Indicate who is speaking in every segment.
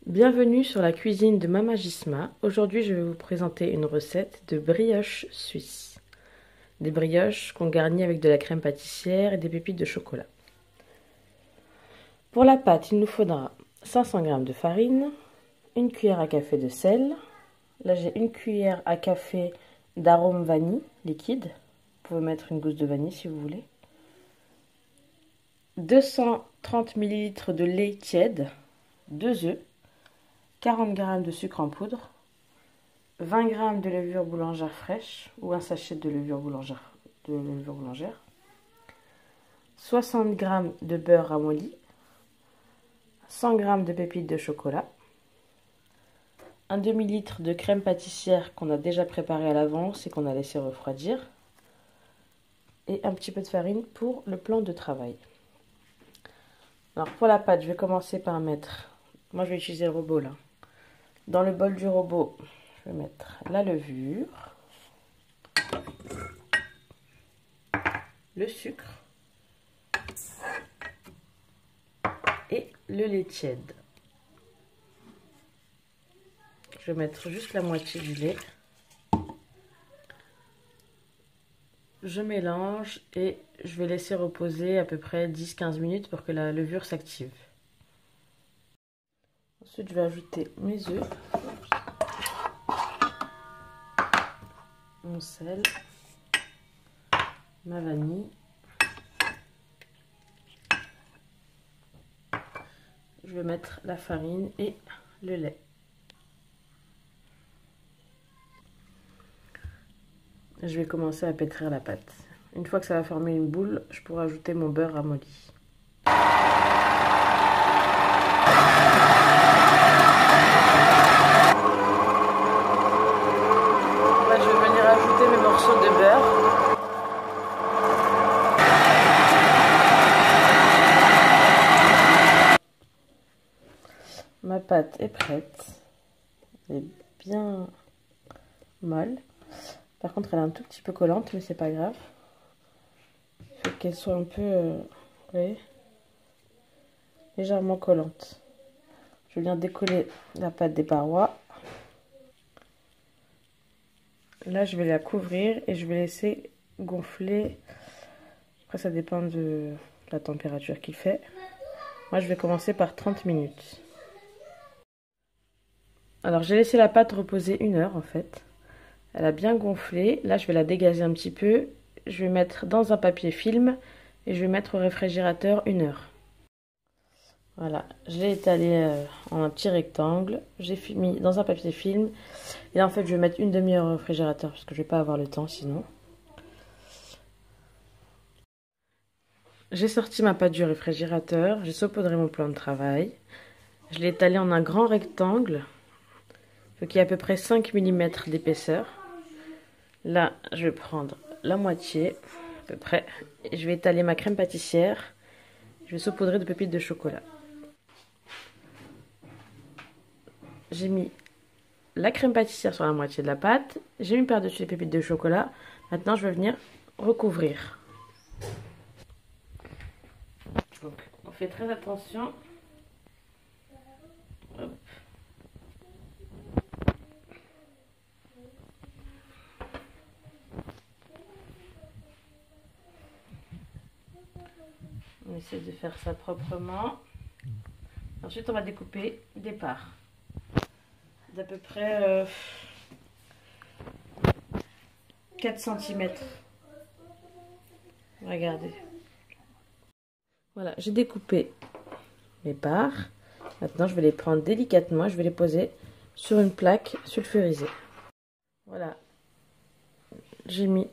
Speaker 1: Bienvenue sur la cuisine de Mama Gisma. Aujourd'hui, je vais vous présenter une recette de brioches suisses. Des brioches qu'on garnit avec de la crème pâtissière et des pépites de chocolat. Pour la pâte, il nous faudra 500 g de farine, une cuillère à café de sel. Là, j'ai une cuillère à café d'arôme vanille liquide. Vous pouvez mettre une gousse de vanille si vous voulez. 230 ml de lait tiède, 2 œufs. 40 g de sucre en poudre, 20 g de levure boulangère fraîche ou un sachet de levure boulangère, 60 g de beurre ramolli, 100 g de pépites de chocolat, un demi-litre de crème pâtissière qu'on a déjà préparée à l'avance et qu'on a laissé refroidir, et un petit peu de farine pour le plan de travail. Alors pour la pâte, je vais commencer par mettre, moi je vais utiliser le robot là. Dans le bol du robot, je vais mettre la levure, le sucre et le lait tiède. Je vais mettre juste la moitié du lait. Je mélange et je vais laisser reposer à peu près 10-15 minutes pour que la levure s'active. Ensuite, je vais ajouter mes œufs, mon sel, ma vanille. Je vais mettre la farine et le lait. Je vais commencer à pétrir la pâte. Une fois que ça va former une boule, je pourrai ajouter mon beurre ramolli. Mes morceaux de beurre. Ma pâte est prête. Elle est bien molle. Par contre, elle est un tout petit peu collante, mais c'est pas grave. Il faut qu'elle soit un peu, vous voyez, légèrement collante. Je viens décoller la pâte des parois. Là, je vais la couvrir et je vais laisser gonfler. Après, ça dépend de la température qu'il fait. Moi, je vais commencer par 30 minutes. Alors, j'ai laissé la pâte reposer 1 heure, en fait. Elle a bien gonflé. Là, je vais la dégazer un petit peu. Je vais mettre dans un papier film et je vais mettre au réfrigérateur 1 heure. Voilà, je l'ai étalé en un petit rectangle. J'ai mis dans un papier film. Et là, en fait, je vais mettre une demi-heure au réfrigérateur parce que je ne vais pas avoir le temps sinon. J'ai sorti ma pâte du réfrigérateur. J'ai saupoudré mon plan de travail. Je l'ai étalé en un grand rectangle. Il faut qu'il y ait à peu près 5 mm d'épaisseur. Là, je vais prendre la moitié, à peu près. Et je vais étaler ma crème pâtissière. Je vais saupoudrer de pépites de chocolat. J'ai mis la crème pâtissière sur la moitié de la pâte. J'ai mis par-dessus les pépites de chocolat. Maintenant, je vais venir recouvrir. Donc, on fait très attention. Hop. On essaie de faire ça proprement. Ensuite, on va découper des parts d'à peu près 4 cm. Regardez. Voilà, j'ai découpé mes parts. Maintenant, je vais les prendre délicatement. Je vais les poser sur une plaque sulfurisée. Voilà. J'ai mis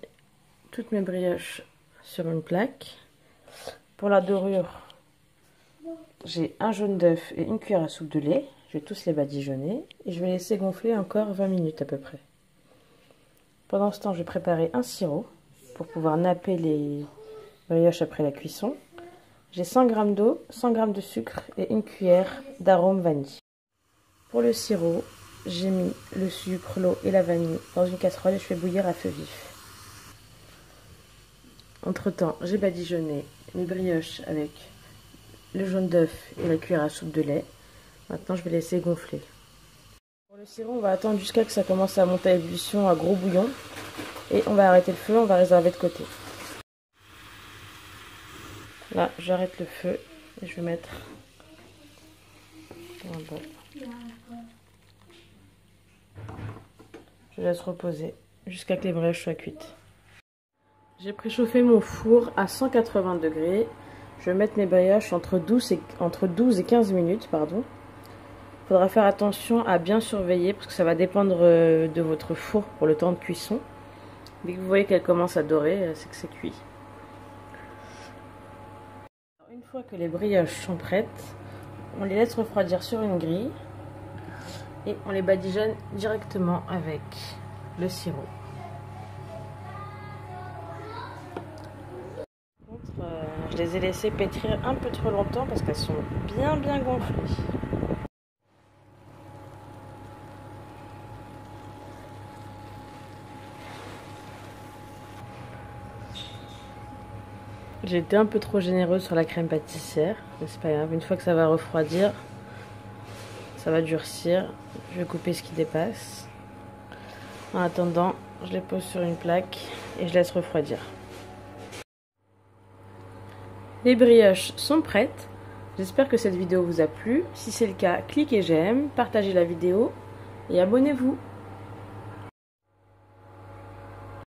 Speaker 1: toutes mes brioches sur une plaque. Pour la dorure, j'ai un jaune d'œuf et une cuillère à soupe de lait. Je vais tous les badigeonner et je vais laisser gonfler encore 20 minutes à peu près. Pendant ce temps, je vais préparer un sirop pour pouvoir napper les brioches après la cuisson. J'ai 100 g d'eau, 100 g de sucre et une cuillère d'arôme vanille. Pour le sirop, j'ai mis le sucre, l'eau et la vanille dans une casserole et je fais bouillir à feu vif. Entre temps, j'ai badigeonné mes brioches avec le jaune d'œuf et la cuillère à soupe de lait. Maintenant, je vais laisser gonfler. Pour le sirop, on va attendre jusqu'à que ça commence à monter à ébullition à gros bouillon. Et on va arrêter le feu, on va réserver de côté. Là, j'arrête le feu et je vais mettre un bol. Je laisse reposer jusqu'à que les brioches soient cuites. J'ai préchauffé mon four à 180 degrés. Je vais mettre mes brioches entre 12 et 15 minutes. Pardon. Il faudra faire attention à bien surveiller parce que ça va dépendre de votre four pour le temps de cuisson. Dès que vous voyez qu'elle commence à dorer, c'est que c'est cuit. Une fois que les brioches sont prêtes, on les laisse refroidir sur une grille et on les badigeonne directement avec le sirop. Je les ai laissées pétrir un peu trop longtemps parce qu'elles sont bien gonflées. J'ai été un peu trop généreuse sur la crème pâtissière, mais c'est pas grave, une fois que ça va refroidir, ça va durcir, je vais couper ce qui dépasse. En attendant, je les pose sur une plaque et je laisse refroidir. Les brioches sont prêtes, j'espère que cette vidéo vous a plu. Si c'est le cas, cliquez j'aime, partagez la vidéo et abonnez-vous.